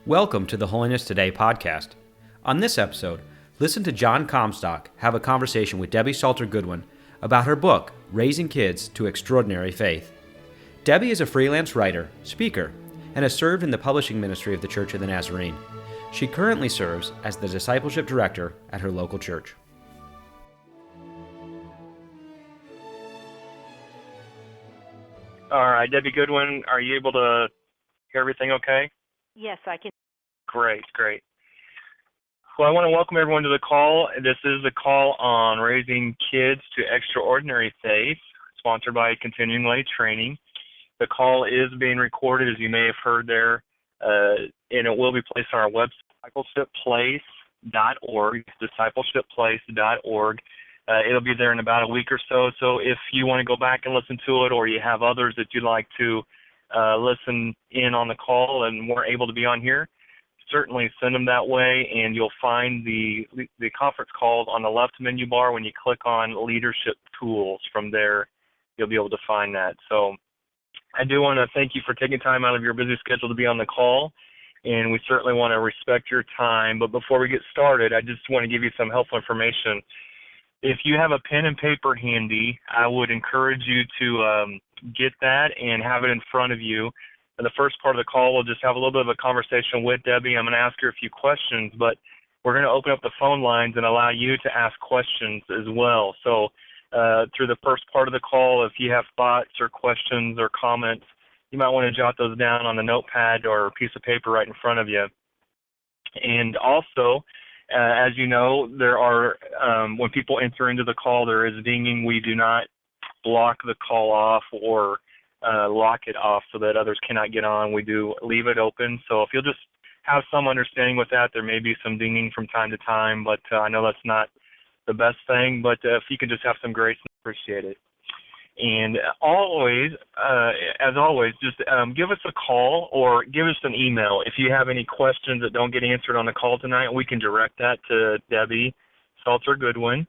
Welcome to the Holiness Today podcast. On this episode, listen to John Comstock have a conversation with Debbie Salter Goodwin about her book, Raising Kids to Extraordinary Faith. Debbie is a freelance writer, speaker, and has served in the publishing ministry of the Church of the Nazarene. She currently serves as the Discipleship Director at her local church. All right, Debbie Goodwin, are you able to hear everything okay? Yes, I can. Great. Well, I want to welcome everyone to the call. This is a call on raising kids to extraordinary faith, sponsored by Continuing Lay Training. The call is being recorded, as you may have heard there, and it will be placed on our website, discipleshipplace.org, discipleshipplace.org. It'll be there in about a week or so. So if you want to go back and listen to it, or you have others that you'd like to listen in on the call and weren't able to be on here, certainly send them that way, and you'll find the conference calls on the left menu bar. When you click on Leadership Tools, from there you'll be able to find that. So I do want to thank you for taking time out of your busy schedule to be on the call, and we certainly want to respect your time. But before we get started, I just want to give you some helpful information. If you have a pen and paper handy, I would encourage you to get that and have it in front of you. In the first part of the call, we'll just have a little bit of a conversation with Debbie. I'm going to ask her a few questions, but we're going to open up the phone lines and allow you to ask questions as well. So through the first part of the call, if you have thoughts or questions or comments, you might want to jot those down on the notepad or a piece of paper right in front of you. And also, as you know, there are, when people enter into the call, there is dinging. We do not block the call off or lock it off so that others cannot get on. We do leave it open. So if you'll just have some understanding with that, there may be some dinging from time to time, but I know that's not the best thing. But if you could just have some grace, I appreciate it. And always, as always, just give us a call or give us an email. If you have any questions that don't get answered on the call tonight, we can direct that to Debbie Salter Goodwin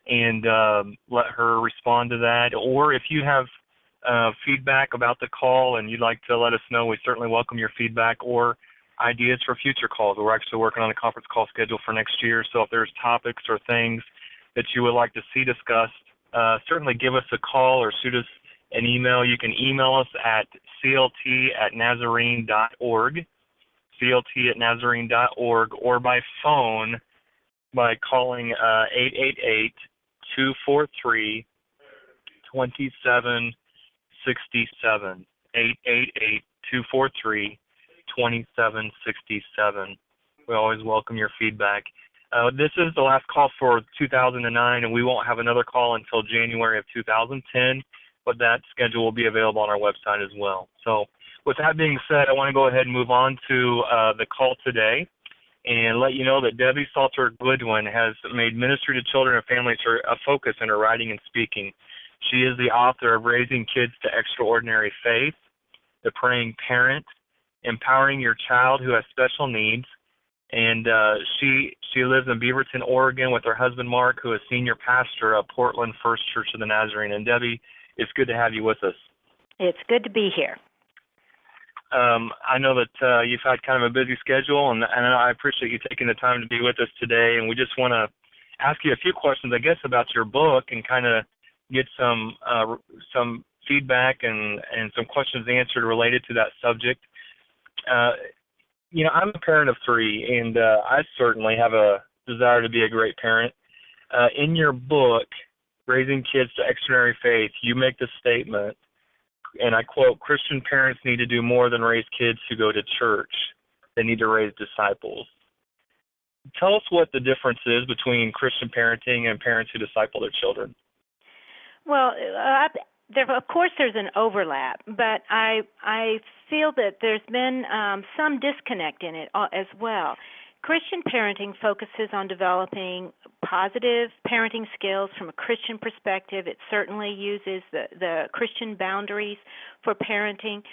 and let her respond to that. Or if you have feedback about the call and you'd like to let us know, we certainly welcome your feedback or ideas for future calls. We're actually working on a conference call schedule for next year, so if there's topics or things that you would like to see discussed, certainly give us a call or shoot us an email. You can email us at clt@nazarene.org, clt@nazarene.org, or by phone by calling 888-243-2767, 888-243-2767. We always welcome your feedback. This is the last call for 2009, and we won't have another call until January of 2010, but that schedule will be available on our website as well. So with that being said, I want to go ahead and move on to the call today and let you know that Debbie Salter Goodwin has made ministry to children and families a focus in her writing and speaking. She is the author of Raising Kids to Extraordinary Faith, The Praying Parent, Empowering Your Child Who Has Special Needs, and she lives in Beaverton, Oregon, with her husband, Mark, who is senior pastor of Portland First Church of the Nazarene. And Debbie, it's good to have you with us. It's good to be here. I know that you've had kind of a busy schedule, and I appreciate you taking the time to be with us today. And we just want to ask you a few questions, I guess, about your book and kind of get some feedback and some questions answered related to that subject. I'm a parent of three, and I certainly have a desire to be a great parent. In your book, Raising Kids to Extraordinary Faith, you make the statement, and I quote, "Christian parents need to do more than raise kids who go to church. They need to raise disciples." Tell us what the difference is between Christian parenting and parents who disciple their children. Well, of course there's an overlap, but I feel that there's been some disconnect in it as well. Christian parenting focuses on developing positive parenting skills from a Christian perspective. It certainly uses the Christian boundaries for parenting,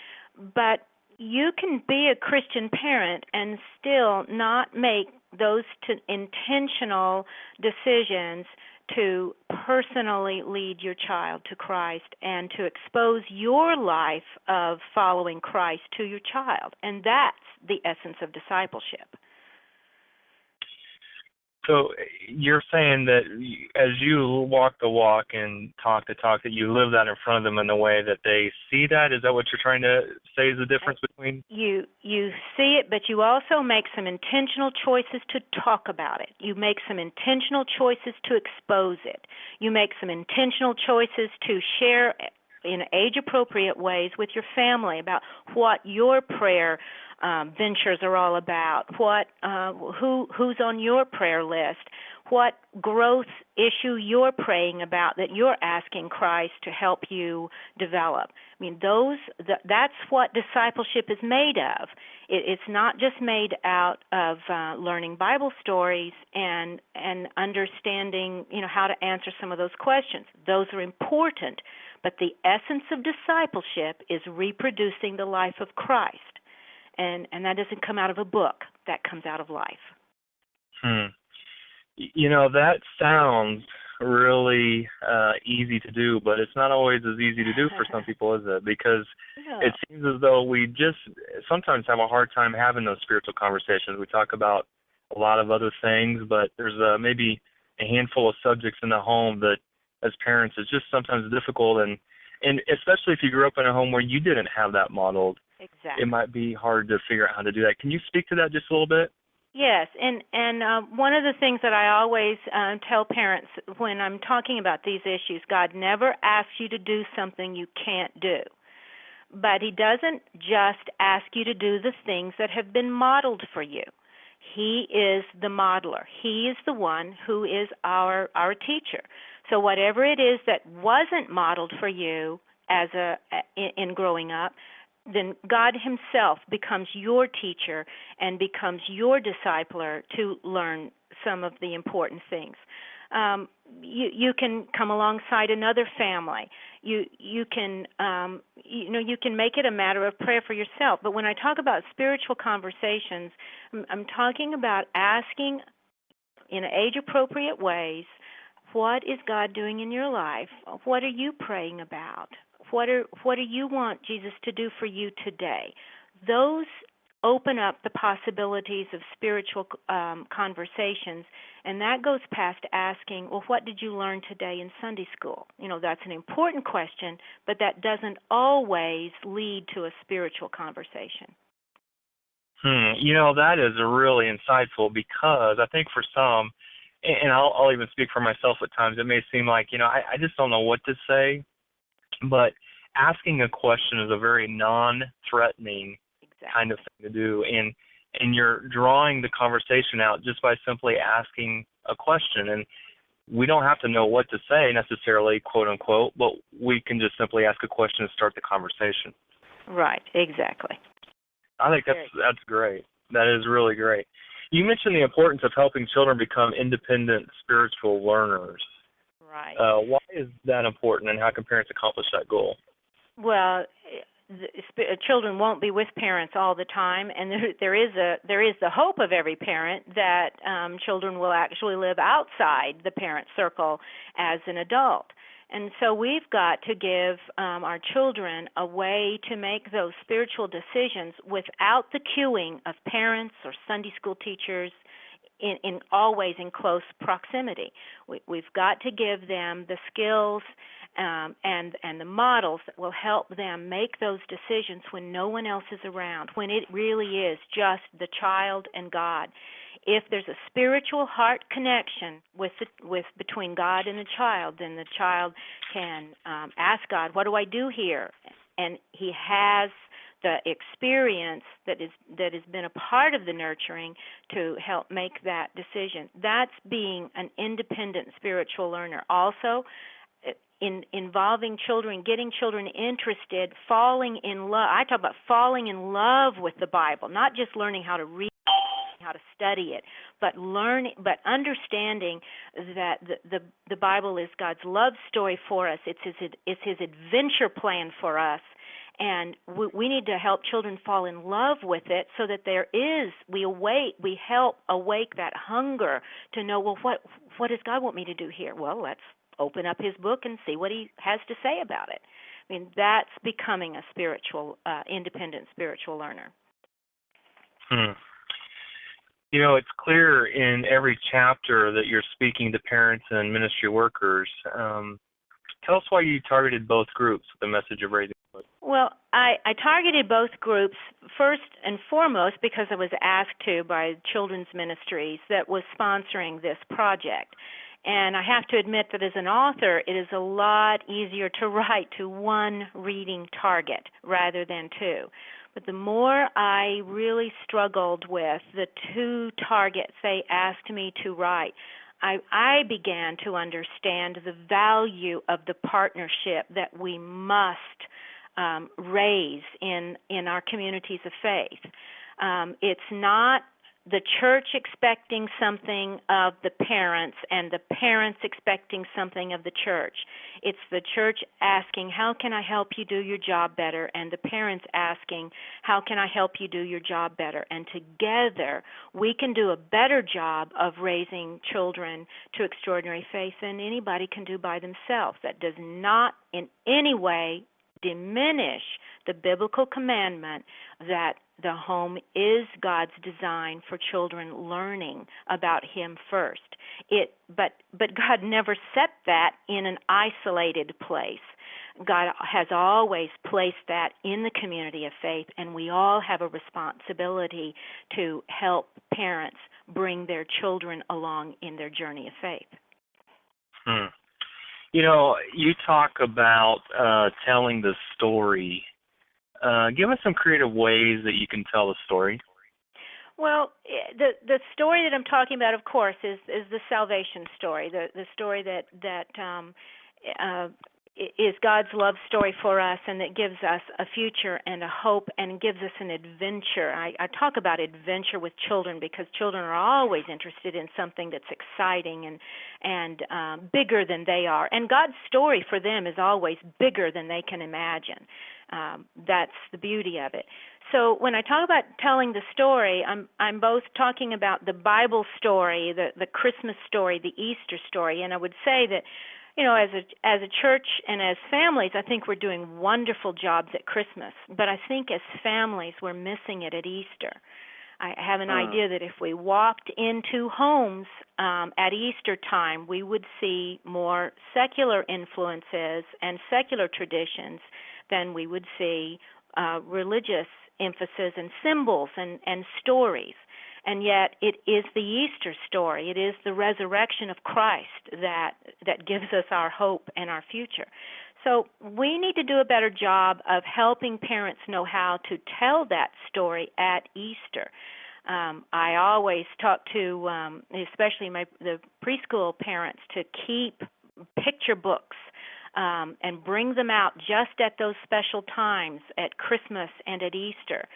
but you can be a Christian parent and still not make those intentional decisions to personally lead your child to Christ and to expose your life of following Christ to your child. And that's the essence of discipleship. So you're saying that as you walk the walk and talk the talk, that you live that in front of them in a way that they see that? Is that what you're trying to say is the difference between? You see it, but you also make some intentional choices to talk about it. You make some intentional choices to expose it. You make some intentional choices to share in age-appropriate ways with your family about what your prayer ventures are all about, who's on your prayer list, what growth issue you're praying about that you're asking Christ to help you develop. I mean, that's what discipleship is made of. It's not just made out of learning Bible stories and understanding, how to answer some of those questions. Those are important, but the essence of discipleship is reproducing the life of Christ. And that doesn't come out of a book. That comes out of life. That sounds really easy to do, but it's not always as easy to do for some people, is it? Because it seems as though we just sometimes have a hard time having those spiritual conversations. We talk about a lot of other things, but there's maybe a handful of subjects in the home that, as parents, it's just sometimes difficult, and especially if you grew up in a home where you didn't have that modeled. Exactly. It might be hard to figure out how to do that. Can you speak to that just a little bit? Yes, and one of the things that I always tell parents when I'm talking about these issues, God never asks you to do something you can't do. But He doesn't just ask you to do the things that have been modeled for you. He is the modeler. He is the one who is our teacher. So whatever it is that wasn't modeled for you in growing up, then God Himself becomes your teacher and becomes your discipler to learn some of the important things. You can come alongside another family. You can you can make it a matter of prayer for yourself. But when I talk about spiritual conversations, I'm talking about asking in age-appropriate ways, what is God doing in your life? What are you praying about? What do you want Jesus to do for you today? Those open up the possibilities of spiritual conversations, and that goes past asking, well, what did you learn today in Sunday school? That's an important question, but that doesn't always lead to a spiritual conversation. That is really insightful, because I think for some, and I'll even speak for myself at times, it may seem like, I just don't know what to say. But asking a question is a very non-threatening kind of thing to do, and you're drawing the conversation out just by simply asking a question. And we don't have to know what to say necessarily, quote unquote, but we can just simply ask a question and start the conversation. Right, exactly. I think that's great. That is really great. You mentioned the importance of helping children become independent spiritual learners. Right. Why is that important, and how can parents accomplish that goal? Well, children won't be with parents all the time, and there is the hope of every parent that children will actually live outside the parent circle as an adult. And so we've got to give our children a way to make those spiritual decisions without the cueing of parents or Sunday school teachers, in always in close proximity. We've got to give them the skills and the models that will help them make those decisions when no one else is around, when it really is just the child and God. If there's a spiritual heart connection with between God and the child, then the child can ask God, what do I do here? And he has the experience that has been a part of the nurturing to help make that decision. That's being an independent spiritual learner. Also, involving children, getting children interested, falling in love. I talk about falling in love with the Bible, not just learning how to read, how to study it, but understanding that the Bible is God's love story for us. It's his adventure plan for us. And we need to help children fall in love with it so that we help awake that hunger to know, well, what does God want me to do here? Well, let's open up his book and see what he has to say about it. I mean, that's becoming a independent spiritual learner. It's clear in every chapter that you're speaking to parents and ministry workers. Tell us why you targeted both groups with the message of raising kids. Well, I targeted both groups first and foremost because I was asked to by Children's Ministries that was sponsoring this project. And I have to admit that as an author, it is a lot easier to write to one reading target rather than two. But the more I really struggled with the two targets they asked me to write, I began to understand the value of the partnership that we must raise in our communities of faith. It's not the church expecting something of the parents and the parents expecting something of the church. It's the church asking, how can I help you do your job better? And the parents asking, how can I help you do your job better? And together we can do a better job of raising children to extraordinary faith than anybody can do by themselves. That does not in any way diminish the biblical commandment that the home is God's design for children learning about him first. But God never set that in an isolated place. God has always placed that in the community of faith, and we all have a responsibility to help parents bring their children along in their journey of faith. You talk about telling the story. Give us some creative ways that you can tell the story. Well, the story that I'm talking about, of course, is the salvation story, the story that is God's love story for us and that gives us a future and a hope and gives us an adventure. I talk about adventure with children because children are always interested in something that's exciting and bigger than they are. And God's story for them is always bigger than they can imagine. That's the beauty of it. So when I talk about telling the story, I'm both talking about the Bible story, the Christmas story, the Easter story, and I would say that, as a church and as families, I think we're doing wonderful jobs at Christmas, but I think as families we're missing it at Easter. I have an idea that if we walked into homes at Easter time, we would see more secular influences and secular traditions than we would see religious emphasis and symbols and stories. And yet it is the Easter story. It is the resurrection of Christ that gives us our hope and our future. So we need to do a better job of helping parents know how to tell that story at Easter. I always talk to, especially the preschool parents, to keep picture books and bring them out just at those special times, at Christmas and at Easter.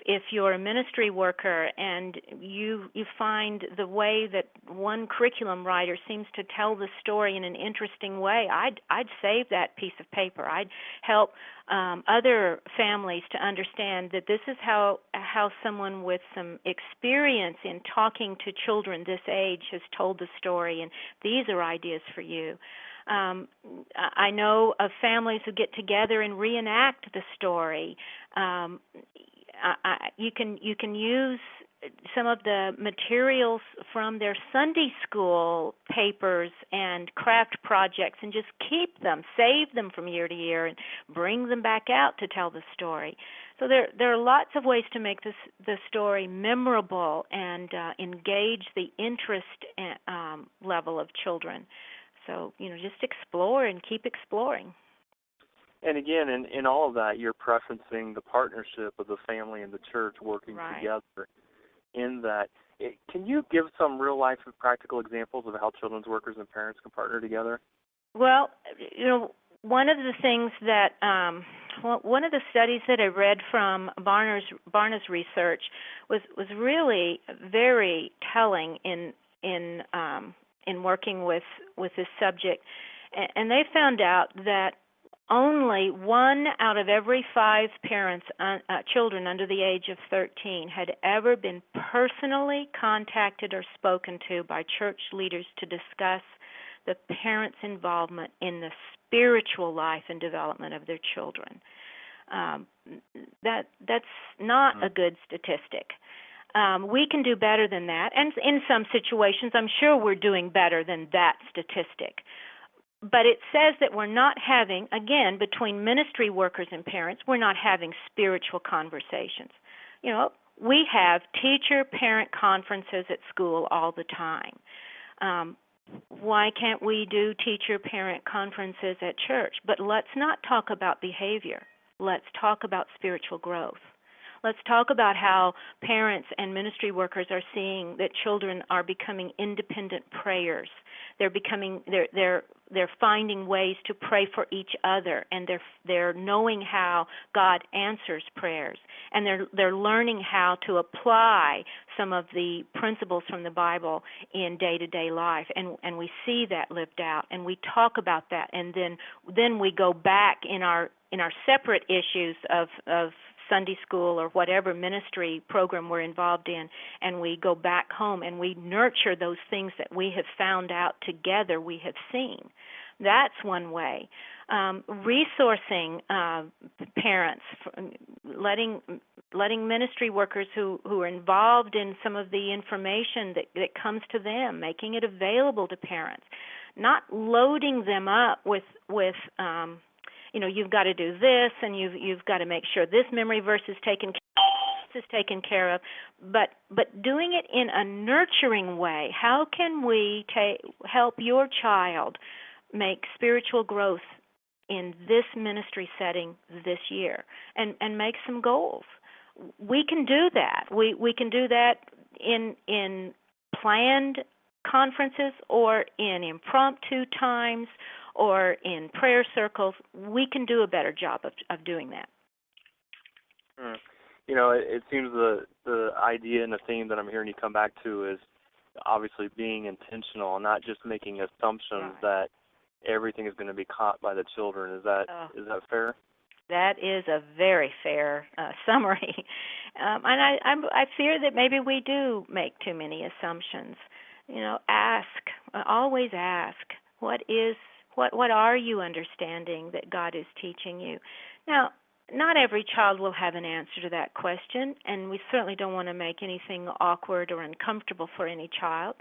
If you're a ministry worker and you find the way that one curriculum writer seems to tell the story in an interesting way, I'd save that piece of paper. I'd help other families to understand that this is how someone with some experience in talking to children this age has told the story, and these are ideas for you. I know of families who get together and reenact the story. You can use some of the materials from their Sunday school papers and craft projects and just keep them, save them from year to year, and bring them back out to tell the story. So there are lots of ways to make the story memorable and engage the interest level of children. So, just explore and keep exploring. And again, in all of that, you're preferencing the partnership of the family and the church working together in that. Can you give some real-life and practical examples of how children's workers and parents can partner together? Well, one of the things that one of the studies that I read from Barna's research was really very telling in working with this subject, and they found out that only 1 out of every 5 parents, children under the age of 13, had ever been personally contacted or spoken to by church leaders to discuss the parents' involvement in the spiritual life and development of their children. That's not a good statistic. We can do better than that, and in some situations, I'm sure we're doing better than that statistic. But it says that we're not having, again, between ministry workers and parents, we're not having spiritual conversations. You know, we have teacher-parent conferences at school all the time. Why can't we do teacher-parent conferences at church? But let's not talk about behavior. Let's talk about spiritual growth. Let's talk about how parents and ministry workers are seeing that children are becoming independent prayers. They're finding ways to pray for each other, and they're knowing how God answers prayers, and they're learning how to apply some of the principles from the Bible in day-to-day life, and we see that lived out, and we talk about that, and then we go back in our separate issues of Sunday school or whatever ministry program we're involved in, and we go back home and we nurture those things that we have found out together we have seen. That's one way. Resourcing parents, letting ministry workers who are involved in some of the information that comes to them, making it available to parents, not loading them up with you've got to do this, and you've got to make sure this memory verse is taken care of, but doing it in a nurturing way. How can we help your child make spiritual growth in this ministry setting this year, and make some goals? We can do that. We can do that in planned conferences or in impromptu times or in prayer circles. We can do a better job of doing that. You know, it seems the idea and the theme that I'm hearing you come back to is obviously being intentional and not just making assumptions that everything is going to be caught by the children. Is that fair? That is a very fair summary. And I fear that maybe we do make too many assumptions. You know, always ask, what are you understanding that God is teaching you? Now, not every child will have an answer to that question, and we certainly don't want to make anything awkward or uncomfortable for any child.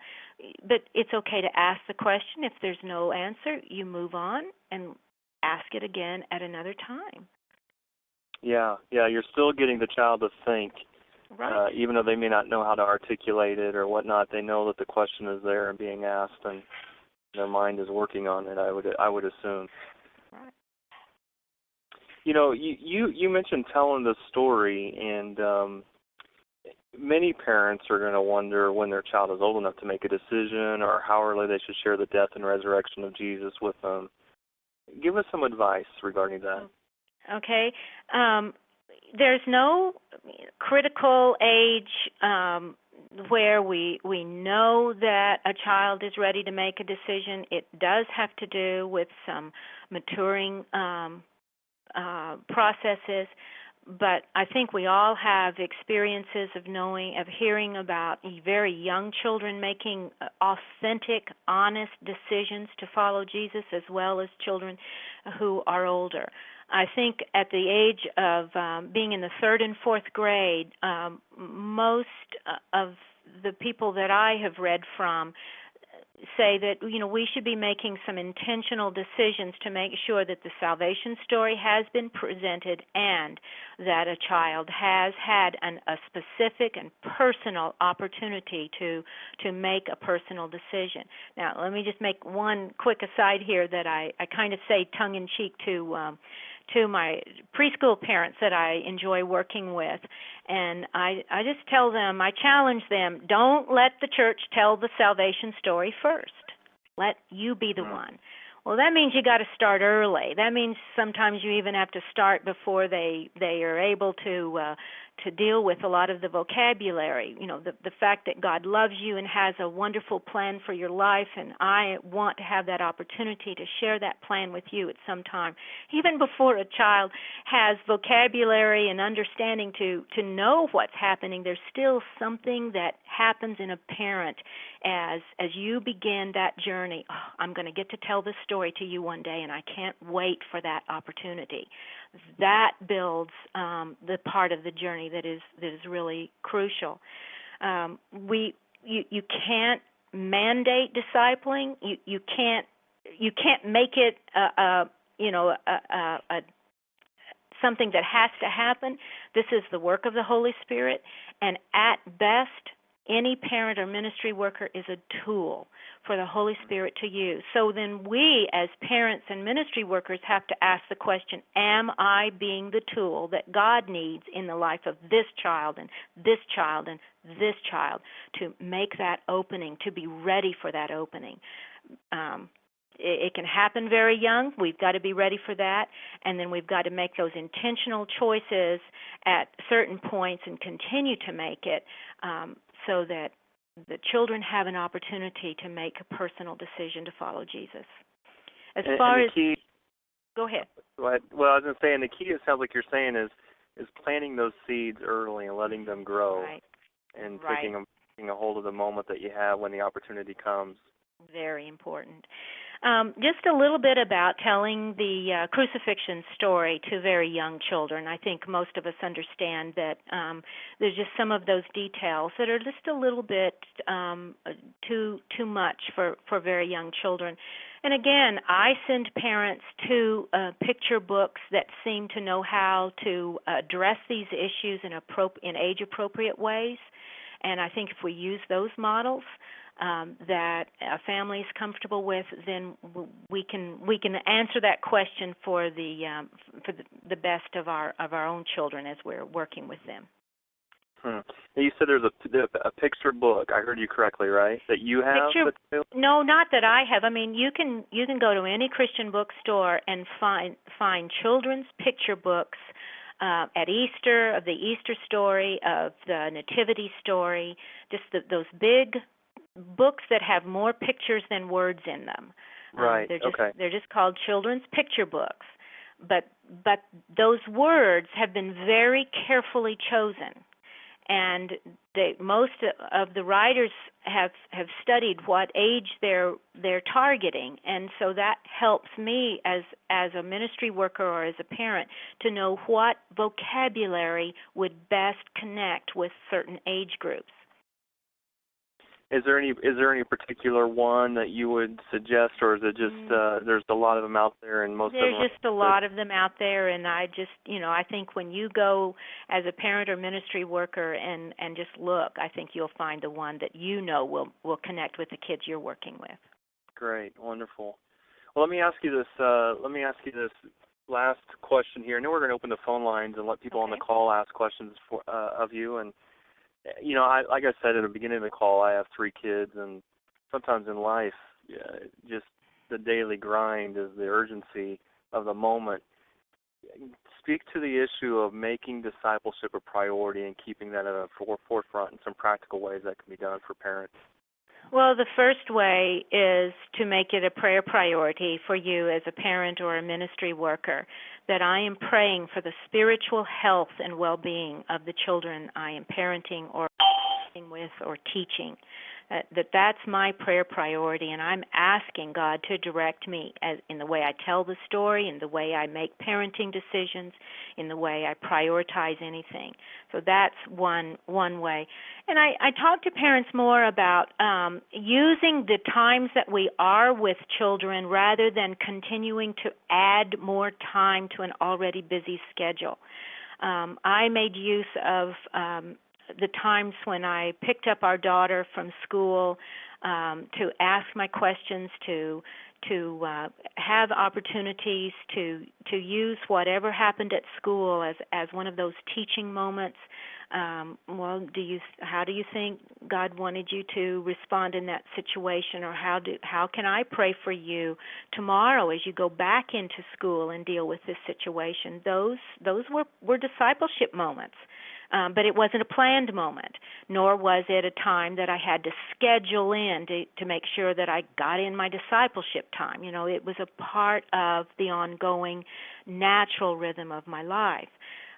But it's okay to ask the question. If there's no answer, you move on and ask it again at another time. Yeah, you're still getting the child to think. Right. Even though they may not know how to articulate it or whatnot, they know that the question is there and being asked, and their mind is working on it, I would assume. Right. You know, you mentioned telling the story, and many parents are going to wonder when their child is old enough to make a decision or how early they should share the death and resurrection of Jesus with them. Give us some advice regarding that. Okay. There's no critical age where we know that a child is ready to make a decision. It does have to do with some maturing processes, but I think we all have experiences of hearing about very young children making authentic, honest decisions to follow Jesus, as well as children who are older. I think at the age of being in the 3rd and 4th grade, most of the people that I have read from say that, you know, we should be making some intentional decisions to make sure that the salvation story has been presented and that a child has had a specific and personal opportunity to make a personal decision. Now, let me just make one quick aside here that I kind of say tongue-in-cheek to my preschool parents that I enjoy working with. And I just tell them, I challenge them, don't let the church tell the salvation story first. Let you be the one. Well, that means you got to start early. That means sometimes you even have to start before they are able to to deal with a lot of the vocabulary, the fact that God loves you and has a wonderful plan for your life, and I want to have that opportunity to share that plan with you at some time. Even before a child has vocabulary and understanding to know what's happening, there's still something that happens in a parent as you begin that journey. Oh, I'm going to get to tell this story to you one day, and I can't wait for that opportunity. That builds the part of the journey that is really crucial. You can't mandate discipling. You can't make it something that has to happen. This is the work of the Holy Spirit, and at best, any parent or ministry worker is a tool for the Holy Spirit to use. So then we, as parents and ministry workers, have to ask the question, am I being the tool that God needs in the life of this child and this child and this child to make that opening, to be ready for that opening? It can happen very young. We've got to be ready for that, and then we've got to make those intentional choices at certain points and continue to make it so that the children have an opportunity to make a personal decision to follow Jesus. Go ahead. Well, I was going to say, and the key, it sounds like you're saying, is planting those seeds early and letting them grow, right. And taking a hold of the moment that you have when the opportunity comes. Very important. Just a little bit about telling the crucifixion story to very young children. I think most of us understand that there's just some of those details that are just a little bit too much for very young children. And again, I send parents to picture books that seem to know how to address these issues in age-appropriate ways. And I think if we use those models that a family is comfortable with, then we can answer that question for the best of our own children as we're working with them. You said there's a picture book. I heard you correctly, right? That you have? No, not that I have. I mean, you can go to any Christian bookstore and find children's picture books at Easter, of the Easter story, of the Nativity story, just those big books that have more pictures than words in them. Right. They're just called children's picture books. But those words have been very carefully chosen. And most of the writers have studied what age they're targeting, and so that helps me as a ministry worker or as a parent to know what vocabulary would best connect with certain age groups. Is there any particular one that you would suggest, or is it just there's a lot of them out there and most of them? There's just a lot of them out there, and I think when you go as a parent or ministry worker and just look, I think you'll find the one that will connect with the kids you're working with. Great, wonderful. Well, let me ask you this last question here. I know we're going to open the phone lines and let people on the call ask questions of you. And like I said at the beginning of the call, I have 3 kids, and sometimes in life, just the daily grind is the urgency of the moment. Speak to the issue of making discipleship a priority and keeping that at a forefront in some practical ways that can be done for parents. Well, the first way is to make it a prayer priority for you as a parent or a ministry worker, that I am praying for the spiritual health and well-being of the children I am parenting or working with or teaching. That's my prayer priority, and I'm asking God to direct me in the way I tell the story, in the way I make parenting decisions, in the way I prioritize anything. So that's one way. And I talk to parents more about using the times that we are with children rather than continuing to add more time to an already busy schedule. I made use of the times when I picked up our daughter from school to ask my questions, to have opportunities to use whatever happened at school as one of those teaching moments. How do you think God wanted you to respond in that situation, or how can I pray for you tomorrow as you go back into school and deal with this situation? Those were discipleship moments. But it wasn't a planned moment, nor was it a time that I had to schedule in to make sure that I got in my discipleship time. It was a part of the ongoing natural rhythm of my life.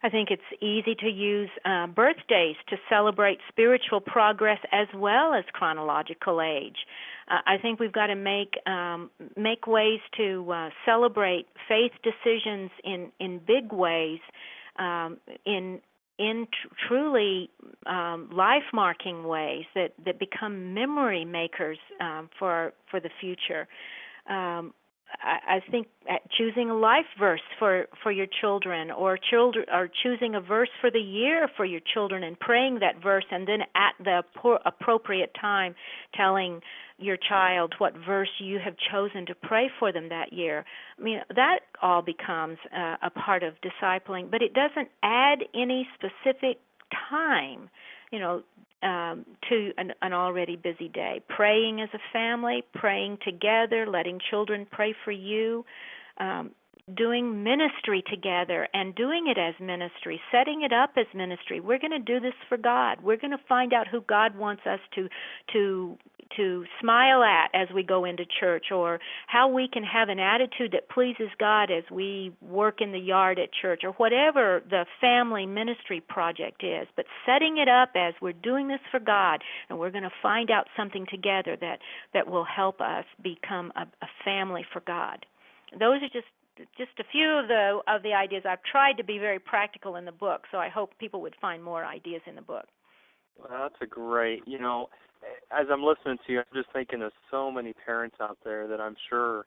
I think it's easy to use birthdays to celebrate spiritual progress as well as chronological age. I think we've got to make ways to celebrate faith decisions in big ways, in truly life-marking ways that become memory makers for the future. I think choosing a life verse for your children, or choosing a verse for the year for your children and praying that verse, and then at the appropriate time telling your child what verse you have chosen to pray for them that year. I mean, that all becomes a part of discipling, but it doesn't add any specific time, to an already busy day. Praying as a family, praying together, letting children pray for you, doing ministry together and doing it as ministry, setting it up as ministry. We're going to do this for God. We're going to find out who God wants us to smile at as we go into church, or how we can have an attitude that pleases God as we work in the yard at church, or whatever the family ministry project is. But setting it up as we're doing this for God, and we're going to find out something together that will help us become a family for God. Those are just a few of the ideas. I've tried to be very practical in the book, so I hope people would find more ideas in the book. Well, that's a great, as I'm listening to you, I'm just thinking of so many parents out there that I'm sure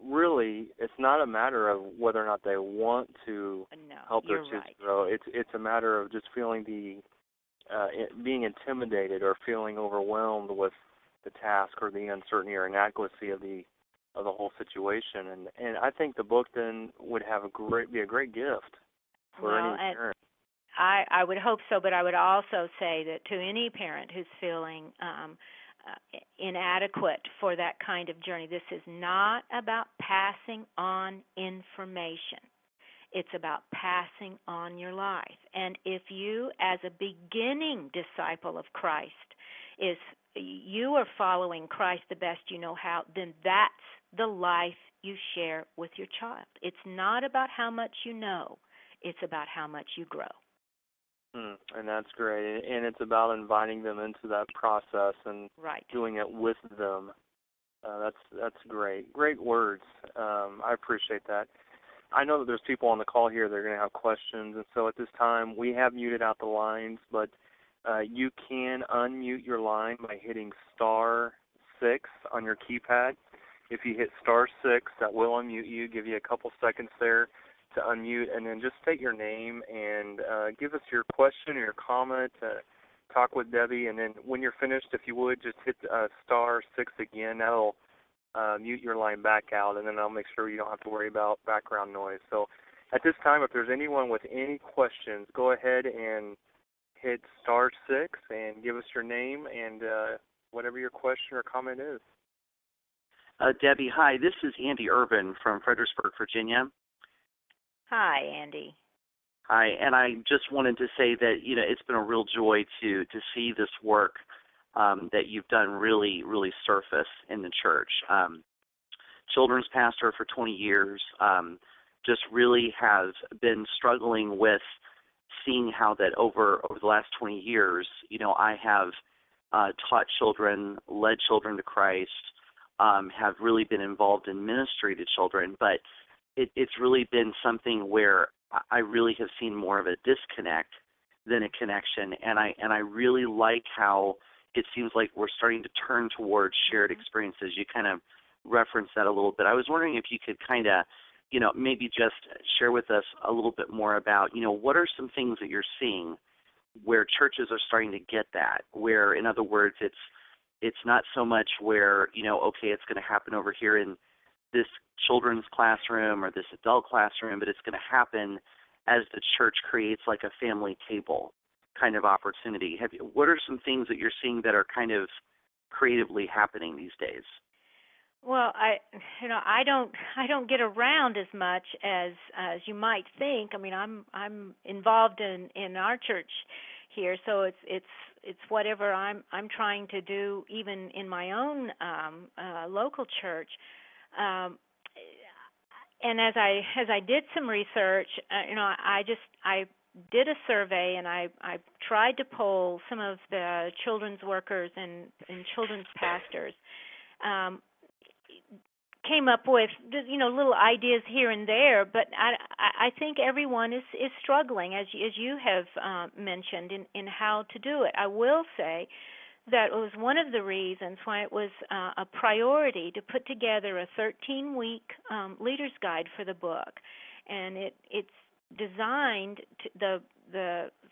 really it's not a matter of whether or not they want to help their kids grow. It's a matter of just feeling being intimidated or feeling overwhelmed with the task or the uncertainty or inadequacy of the whole situation. And I think the book then would be a great gift for any parent. I would hope so, but I would also say that to any parent who's feeling inadequate for that kind of journey, this is not about passing on information. It's about passing on your life. And if you, as a beginning disciple of Christ, you are following Christ the best you know how, then that's the life you share with your child. It's not about how much you know. It's about how much you grow. And that's great. And it's about inviting them into that process and doing it with them. That's great. Great words. I appreciate that. I know that there's people on the call here that are going to have questions, and so at this time we have muted out the lines, but you can unmute your line by hitting *6 on your keypad. If you hit *6, that will unmute you, give you a couple seconds there to unmute, and then just state your name and give us your question or your comment, talk with Debbie, and then when you're finished, if you would, just hit *6 again. That'll mute your line back out, and then I'll make sure you don't have to worry about background noise. So at this time, if there's anyone with any questions, go ahead and hit *6 and give us your name and whatever your question or comment is. Debbie, hi. This is Andy Urban from Fredericksburg, Virginia. Hi, Andy. Hi, and I just wanted to say that, it's been a real joy to see this work that you've done really, really surface in the church. Children's pastor for 20 years, just really has been struggling with seeing how that over the last 20 years, I have taught children, led children to Christ, have really been involved in ministry to children, but it's really been something where I really have seen more of a disconnect than a connection, and I really like how it seems like we're starting to turn towards shared experiences. You kind of referenced that a little bit. I was wondering if you could kind of, maybe just share with us a little bit more about, what are some things that you're seeing where churches are starting to get that, where, in other words, it's not so much where, okay, it's going to happen over here in this children's classroom or this adult classroom, but it's going to happen as the church creates like a family table kind of opportunity. What are some things that you're seeing that are kind of creatively happening these days? Well, I don't get around as much as you might think. I mean, I'm involved in our church here, so it's whatever I'm trying to do, even in my own local church. Um, and as I did some research, I did a survey, and I tried to poll some of the children's workers and children's pastors. Um, Came up with little ideas here and there, but I think everyone is struggling, as you have mentioned, in how to do it. I will say that it was one of the reasons why it was a priority to put together a 13-week leader's guide for the book, and it's designed the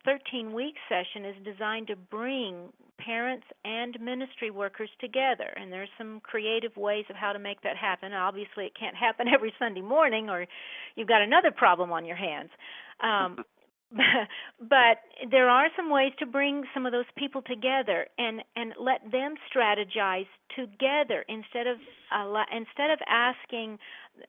13-week session is designed to bring parents and ministry workers together, and there's some creative ways of how to make that happen. Obviously, it can't happen every Sunday morning, or you've got another problem on your hands. But there are some ways to bring some of those people together and let them strategize together instead of asking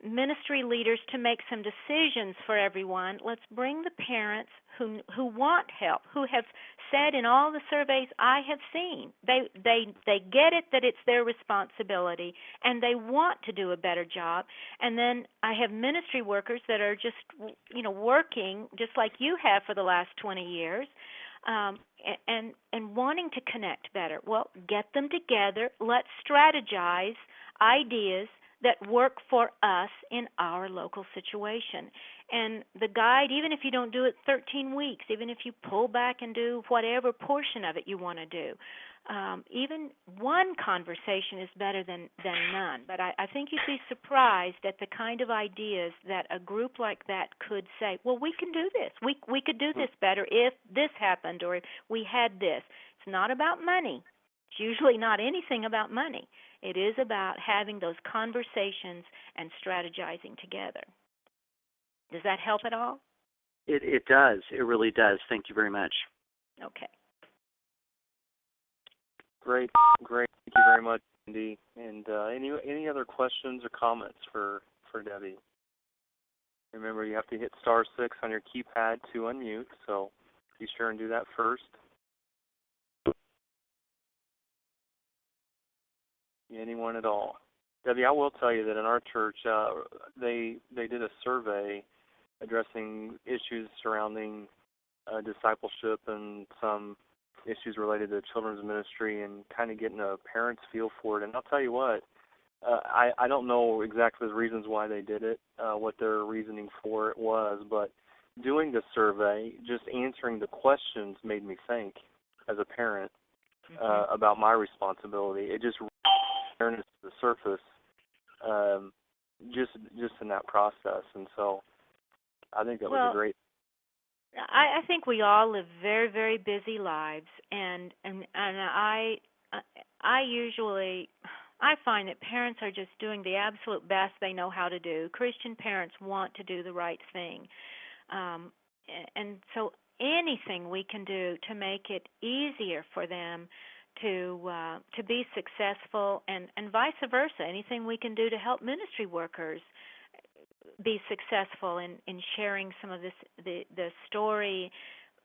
ministry leaders to make some decisions for everyone. Let's bring the parents who want help, who have said in all the surveys I have seen, they get it that it's their responsibility and they want to do a better job. And then I have ministry workers that are just working just like you have for the last 20 years. And wanting to connect better. Well, get them together. Let's strategize ideas that work for us in our local situation. And the guide, even if you don't do it 13 weeks, even if you pull back and do whatever portion of it you want to do, even one conversation is better than none. But I think you'd be surprised at the kind of ideas that a group like that could say, well, we can do this. We could do this better if this happened or if we had this. It's not about money. It's usually not anything about money. It is about having those conversations and strategizing together. Does that help at all? It does. It really does. Thank you very much. Okay. Great. Thank you very much, Cindy. And any other questions or comments for Debbie? Remember, you have to hit *6 on your keypad to unmute, so be sure and do that first. Anyone at all? Debbie, I will tell you that in our church, they did a survey addressing issues surrounding discipleship and some issues related to children's ministry and kind of getting a parent's feel for it. And I'll tell you what, I don't know exactly the reasons why they did it, what their reasoning for it was, but doing the survey, just answering the questions made me think as a parent about my responsibility. It just awareness to the surface just in that process. And so I think that was a great. I think we all live very, very busy lives, and I find that parents are just doing the absolute best they know how to do. Christian parents want to do the right thing, and so anything we can do to make it easier for them to be successful, and vice versa, anything we can do to help ministry workers be successful in sharing some of the story.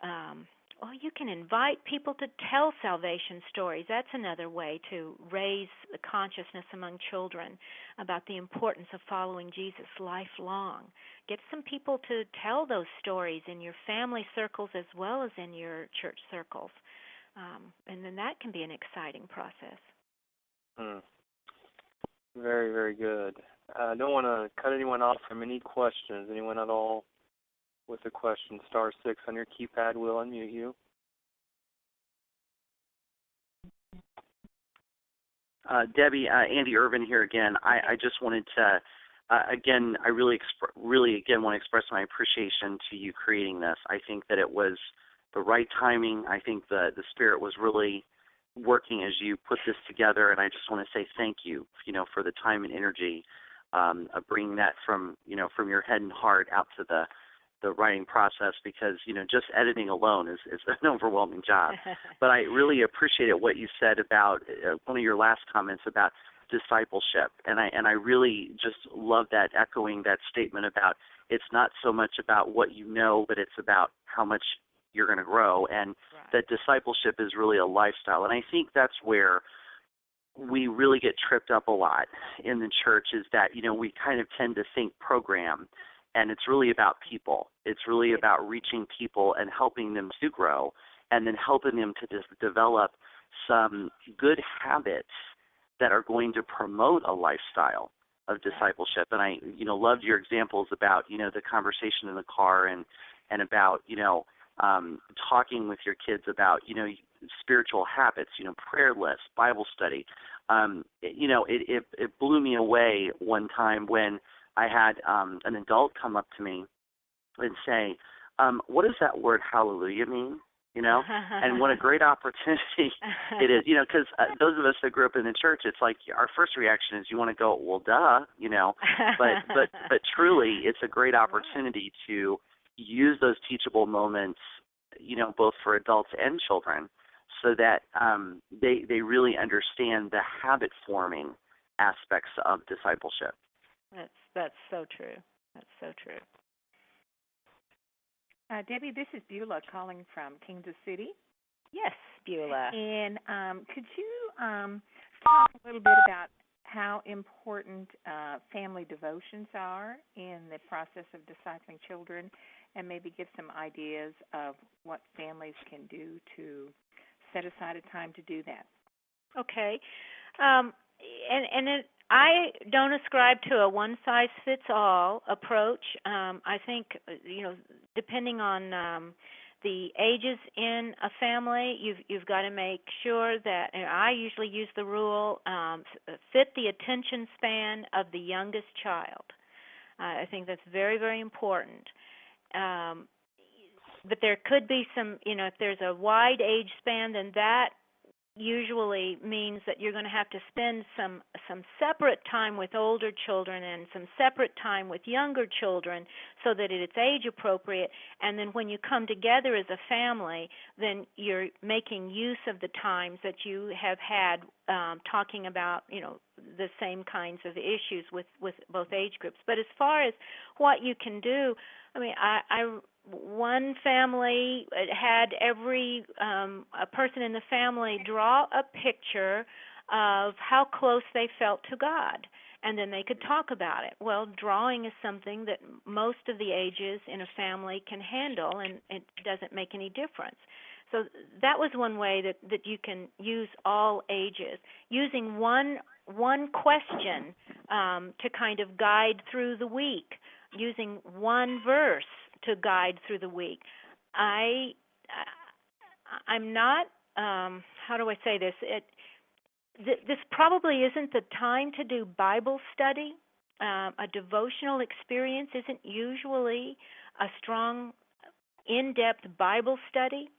Well, you can invite people to tell salvation stories. That's another way to raise the consciousness among children about the importance of following Jesus lifelong. Get some people to tell those stories in your family circles as well as in your church circles. And then that can be an exciting process. Very, very good. I don't want to cut anyone off from any questions. Anyone at all with a question? *6 on your keypad will unmute you. Debbie, Andy Irvin here again. I just wanted to, again, I really want to express my appreciation to you creating this. I think that it was the right timing. I think the Spirit was really working as you put this together, and I just want to say thank you, for the time and energy of bringing that from your head and heart out to the writing process, because just editing alone is an overwhelming job. But I really appreciated what you said about one of your last comments about discipleship, and I really just love that, echoing that statement about it's not so much about what you know, but it's about how much you're going to grow, and that discipleship is really a lifestyle. And I think that's where we really get tripped up a lot in the church, is that, we kind of tend to think program, and it's really about people. It's really about reaching people and helping them to grow, and then helping them to develop some good habits that are going to promote a lifestyle of discipleship. And I, loved your examples about, the conversation in the car and about, talking with your kids about, spiritual habits, prayer lists, Bible study. It blew me away one time when I had an adult come up to me and say, what does that word hallelujah mean? And what a great opportunity it is, because those of us that grew up in the church, it's like our first reaction is you want to go, well, duh, but truly it's a great opportunity to use those teachable moments, both for adults and children, so that they really understand the habit forming aspects of discipleship. That's so true. That's so true. Debbie, this is Beulah calling from Kansas City. Yes, Beulah. And could you talk a little bit about how important family devotions are in the process of discipling children, and maybe give some ideas of what families can do to set aside a time to do that? Okay. I don't ascribe to a one-size-fits-all approach. I think, depending on the ages in a family, you've got to make sure that, and I usually use the rule, fit the attention span of the youngest child. I think that's very, very important. But there could be some, if there's a wide age span, then that usually means that you're going to have to spend some separate time with older children and some separate time with younger children so that it's age appropriate. And then when you come together as a family, then you're making use of the times that you have had talking about, the same kinds of issues with both age groups. But as far as what you can do, I mean, one family had every a person in the family draw a picture of how close they felt to God, and then they could talk about it. Well, drawing is something that most of the ages in a family can handle, and it doesn't make any difference. So that was one way that you can use all ages, using one question to kind of guide through the week, using one verse to guide through the week. I'm not, how do I say this? This probably isn't the time to do Bible study. A devotional experience isn't usually a strong, in-depth Bible study.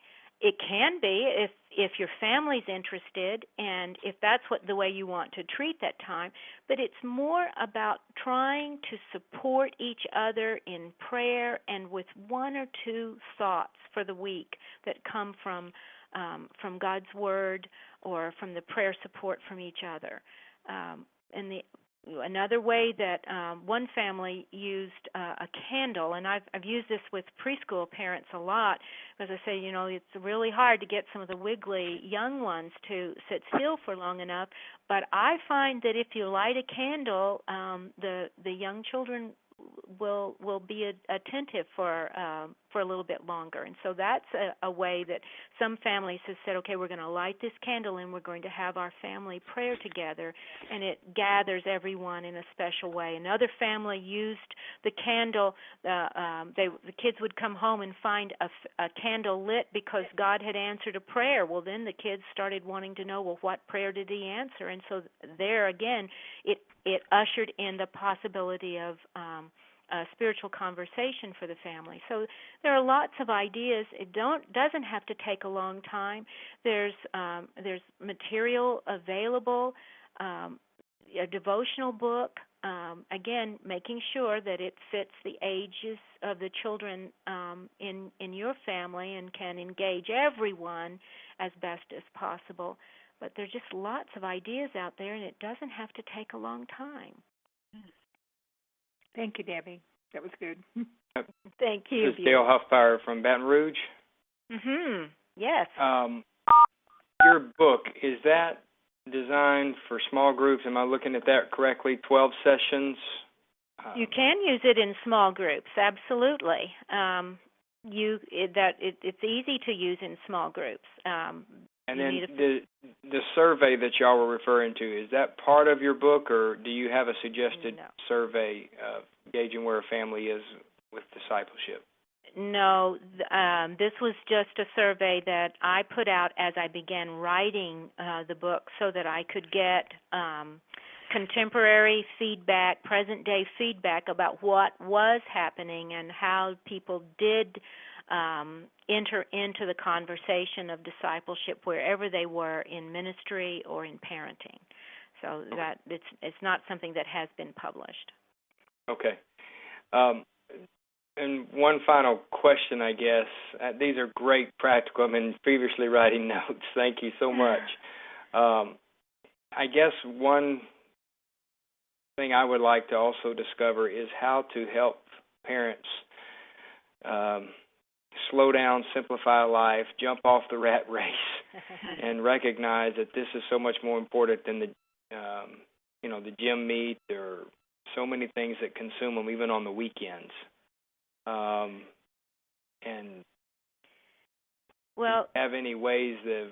It can be if your family's interested and if that's the way you want to treat that time, but it's more about trying to support each other in prayer and with one or two thoughts for the week that come from God's Word or from the prayer support from each other. Another way that one family used a candle, and I've used this with preschool parents a lot, because I say, it's really hard to get some of the wiggly young ones to sit still for long enough, but I find that if you light a candle, the young children will be attentive for a little bit longer. And so that's a way that some families have said, okay, we're going to light this candle and we're going to have our family prayer together, and it gathers everyone in a special way. Another family used the candle. The kids would come home and find a candle lit because God had answered a prayer. Well, then the kids started wanting to know, well, what prayer did he answer? And so there again, it ushered in the possibility of a spiritual conversation for the family. So there are lots of ideas. It doesn't have to take a long time. There's material available, a devotional book. Again, making sure that it fits the ages of the children in your family and can engage everyone as best as possible. But there's just lots of ideas out there, and it doesn't have to take a long time. Thank you, Debbie. That was good. Thank you. This is Dale Hufffire from Baton Rouge. Yes. Your book, is that designed for small groups? Am I looking at that correctly? 12 sessions? You can use it in small groups, absolutely. It's easy to use in small groups. And then the survey that y'all were referring to, is that part of your book, or do you have a suggested survey gauging where a family is with discipleship? No, this was just a survey that I put out as I began writing the book so that I could get contemporary feedback, present-day feedback about what was happening and how people did enter into the conversation of discipleship wherever they were in ministry or in parenting. So that it's not something that has been published. Okay. And one final question, I guess. These are great practical. I've been feverishly writing notes. Thank you so much. I guess one thing I would like to also discover is how to help parents slow down, simplify life, jump off the rat race, and recognize that this is so much more important than the gym meet or so many things that consume them, even on the weekends. And have any ways of,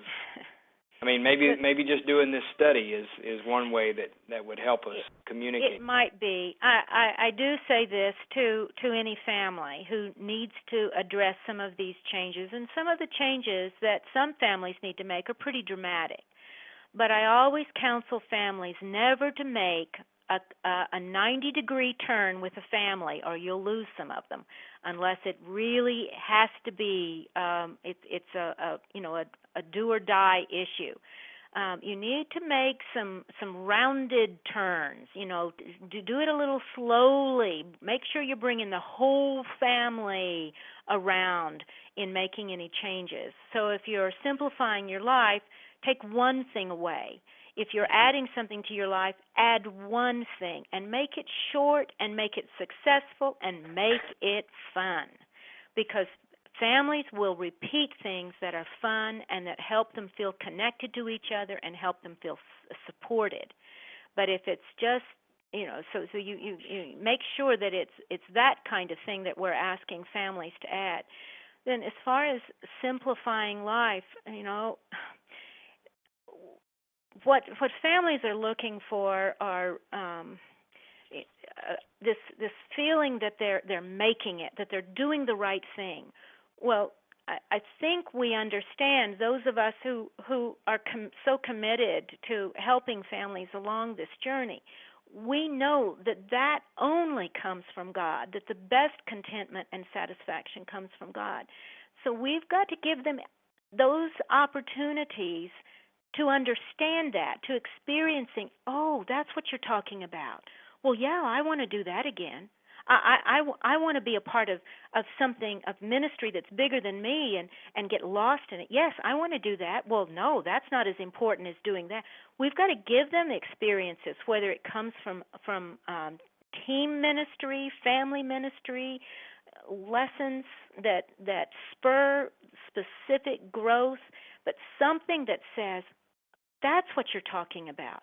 maybe just doing this study is one way that would help us communicate. It might be. I do say this to any family who needs to address some of these changes, and some of the changes that some families need to make are pretty dramatic. But I always counsel families never to make a 90-degree turn with a family, or you'll lose some of them, unless it really has to be. It's a do or die issue. You need to make some rounded turns. Do it a little slowly. Make sure you're bringing the whole family around in making any changes. So if you're simplifying your life, take one thing away. If you're adding something to your life, add one thing, and make it short, and make it successful, and make it fun. Because families will repeat things that are fun and that help them feel connected to each other and help them feel supported. But if it's just, so you make sure that it's that kind of thing that we're asking families to add. Then as far as simplifying life, what families are looking for are this feeling that they're making it, that they're doing the right thing. Well, I think we understand, those of us who are so committed to helping families along this journey, we know that only comes from God, that the best contentment and satisfaction comes from God. So we've got to give them those opportunities to understand that, to experiencing, that's what you're talking about. Well, yeah, I want to do that again. I want to be a part of something, of ministry that's bigger than me and get lost in it. Yes, I want to do that. Well, no, that's not as important as doing that. We've got to give them experiences, whether it comes from team ministry, family ministry, lessons that spur specific growth, but something that says, that's what you're talking about.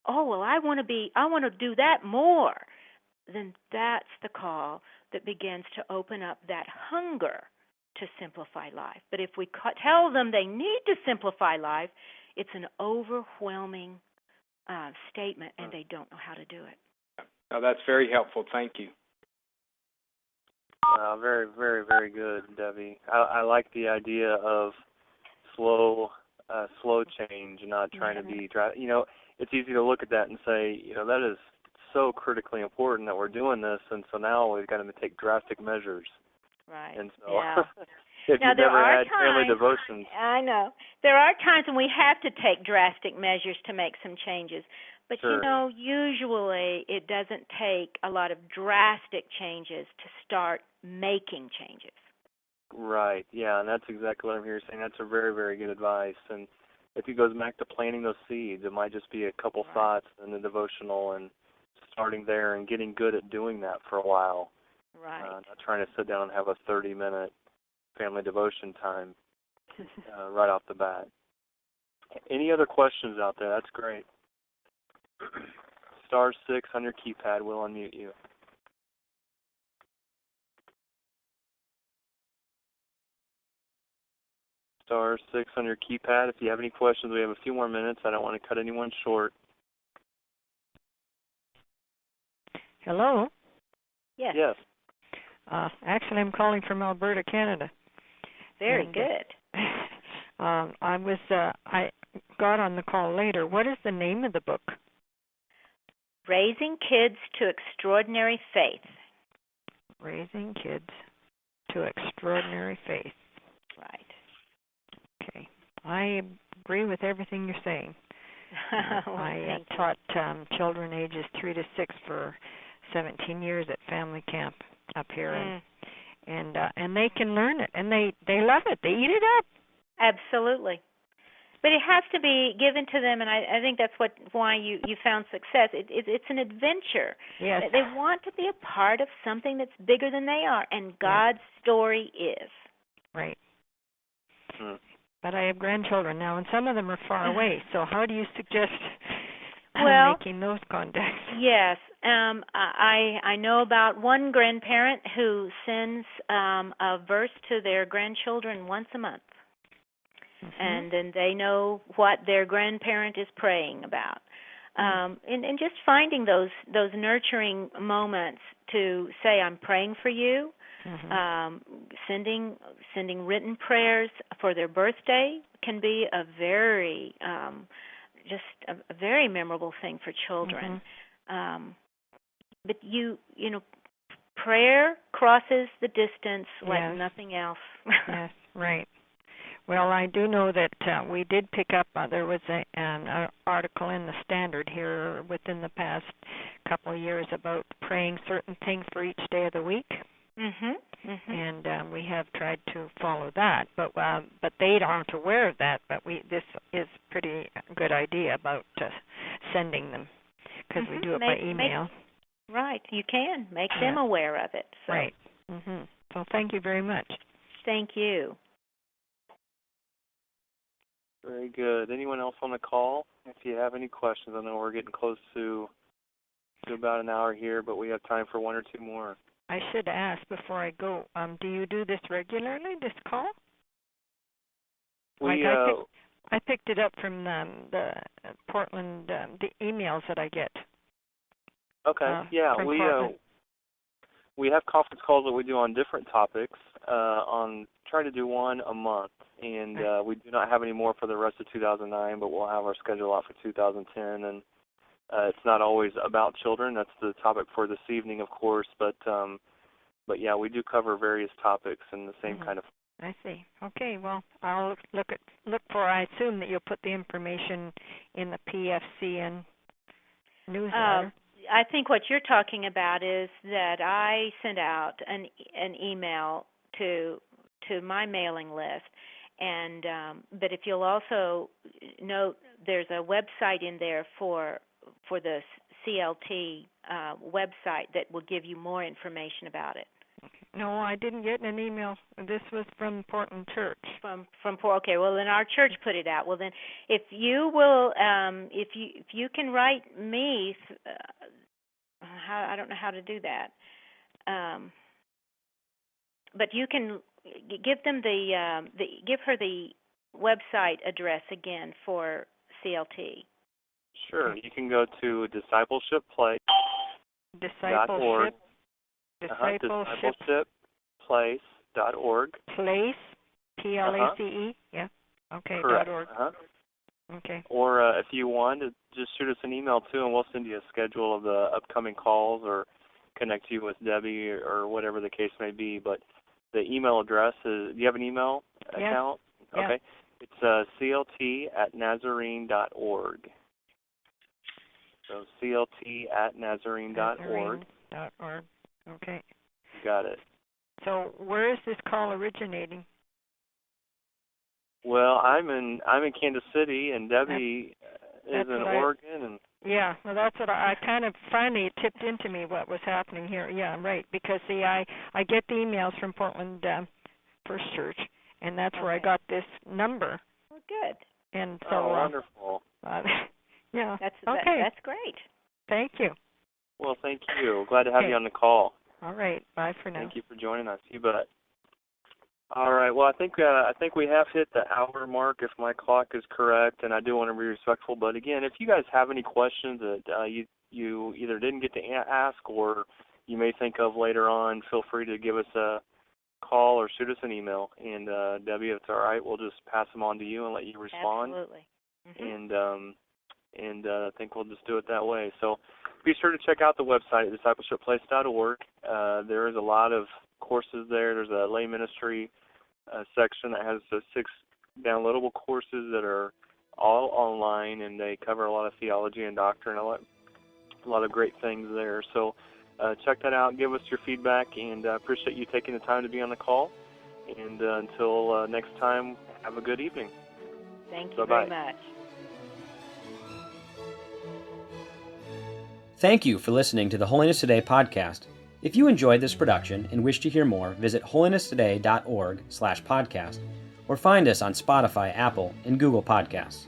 Oh, well, I want to do that more. Then that's the call that begins to open up that hunger to simplify life. But if we tell them they need to simplify life, it's an overwhelming statement, and they don't know how to do it. Oh, that's very helpful. Thank you. Very, very, very good, Debbie. I like the idea of slow change, not trying to be. It's easy to look at that and say, that is so critically important that we're doing this, and so now we've got to take drastic measures. Right. And so, yeah. if now, you've never had family devotions, I know there are times when we have to take drastic measures to make some changes. But sure. Usually it doesn't take a lot of drastic changes to start making changes. Right. Yeah, and that's exactly what I'm here saying. That's a very, very good advice. And if he goes back to planting those seeds, it might just be a couple thoughts in the devotional and starting there and getting good at doing that for a while. Right. Not trying to sit down and have a 30-minute family devotion time right off the bat. Any other questions out there? That's great. *6 on your keypad will unmute you. *6 on your keypad. If you have any questions, we have a few more minutes. I don't want to cut anyone short. Hello? Yes. Yes. Actually, I'm calling from Alberta, Canada. Very good. I got on the call later. What is the name of the book? Raising Kids to Extraordinary Faith. Raising Kids to Extraordinary Faith. Right. Okay. I agree with everything you're saying. I taught children ages 3 to 6 for 17 years at family camp up here, and they can learn it, and they love it. They eat it up. Absolutely. But it has to be given to them, and I think that's why you found success. It's an adventure. Yes. They want to be a part of something that's bigger than they are, and God's story is. Right. But I have grandchildren now, and some of them are far away, so how do you suggest making those contacts? Yes. I know about one grandparent who sends a verse to their grandchildren once a month. And then they know what their grandparent is praying about. And just finding those nurturing moments to say, I'm praying for you, sending written prayers for their birthday can be a very just a very memorable thing for children. But you know, prayer crosses the distance like nothing else. Yes, right. Well, I do know that we did pick up, there was an article in the Standard here within the past couple of years about praying certain things for each day of the week. And we have tried to follow that, but they aren't aware of that. But this is pretty good idea about sending them, because we do it by email. Right, you can make them aware of it. So. Right. So thank you very much. Thank you. Very good. Anyone else on the call? If you have any questions, I know we're getting close to about an hour here, but we have time for one or two more. I should ask before I go, do you do this regularly, this call? I picked it up from the Portland, the emails that I get. Okay, we have conference calls that we do on different topics, try to do one a month, and we do not have any more for the rest of 2009, but we'll have our schedule out for 2010, and it's not always about children. That's the topic for this evening, of course, but yeah, we do cover various topics in the same kind of. I see. Okay, well, I'll look for. I assume that you'll put the information in the PFCN newsletter. I think what you're talking about is that I send out an email to my mailing list, and but if you'll also note, there's a website in there for the CLT website that will give you more information about it. No, I didn't get an email. This was from Portland Church. Okay. Well, then our church put it out. Well, then, if you will, if you can write me, I don't know how to do that, but you can give them give her the website address again for CLT. Sure. You can go to Discipleship Place. Discipleship. Discipleshipplace.org. Place, Place. Yeah. Okay. Correct. .org. Okay. Or if you want, just shoot us an email too, and we'll send you a schedule of the upcoming calls, or connect you with Debbie, or whatever the case may be. But the email address is. Do you have an email account? Yeah. Okay. It's clt@nazarene.org. So clt@nazarene.org. Nazarene.org. Okay. Got it. So where is this call originating? Well, I'm in Kansas City, and Debbie is in Oregon, and yeah, well, that's what I kind of finally it tipped into me what was happening here. Yeah, right. Because see, I get the emails from Portland First Church, and that's where I got this number. Well, good. And so wonderful. Yeah. That's great. Thank you. Well, thank you. Glad to have you on the call. All right. Bye for now. Thank you for joining us. You bet. All right. Well, I think we have hit the hour mark, if my clock is correct, and I do want to be respectful. But again, if you guys have any questions that you either didn't get to ask or you may think of later on, feel free to give us a call or shoot us an email. And Debbie, if it's all right, we'll just pass them on to you and let you respond. Absolutely. And I think we'll just do it that way. So be sure to check out the website at discipleshipplace.org. There is a lot of courses there. There's a lay ministry section that has 6 downloadable courses that are all online, and they cover a lot of theology and doctrine, a lot of great things there. So check that out. Give us your feedback, and I appreciate you taking the time to be on the call. And until next time, have a good evening. Thank you very much. Thank you for listening to the Holiness Today podcast. If you enjoyed this production and wish to hear more, visit holinesstoday.org/podcast or find us on Spotify, Apple, and Google Podcasts.